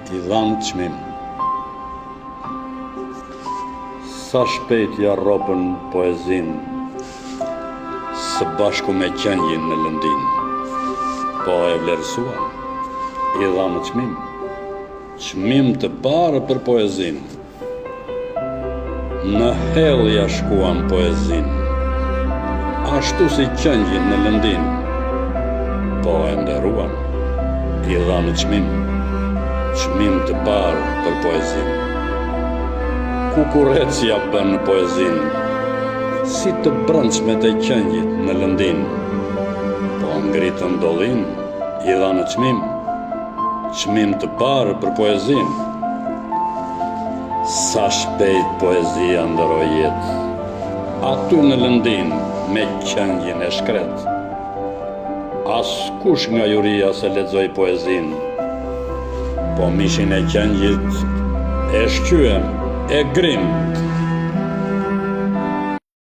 I dhanë çmim. Sa shpejt ja ropën poezin, së bashku me qenjin në lëndin. Po e vlerësuan, i dhanë çmim. Çmim të parë për poezin. Në hell ja shkuan poezin, ashtu si qenjin në lëndin. Po e nderuan, i dhanë çmim. Çmim të parë për poezin. Kukurecja bën poezin, si të brëndshme të qenjit në lëndin. Po ngritën dollin, i dhanë çmim. Çmim të parë për poezin. Sa shpejt poezia ndëroi jetë, aty në lëndin me qenjin e shkret. Askush nga juria se lexoi poezin, po mishin e qenjit e shqyem, e grim,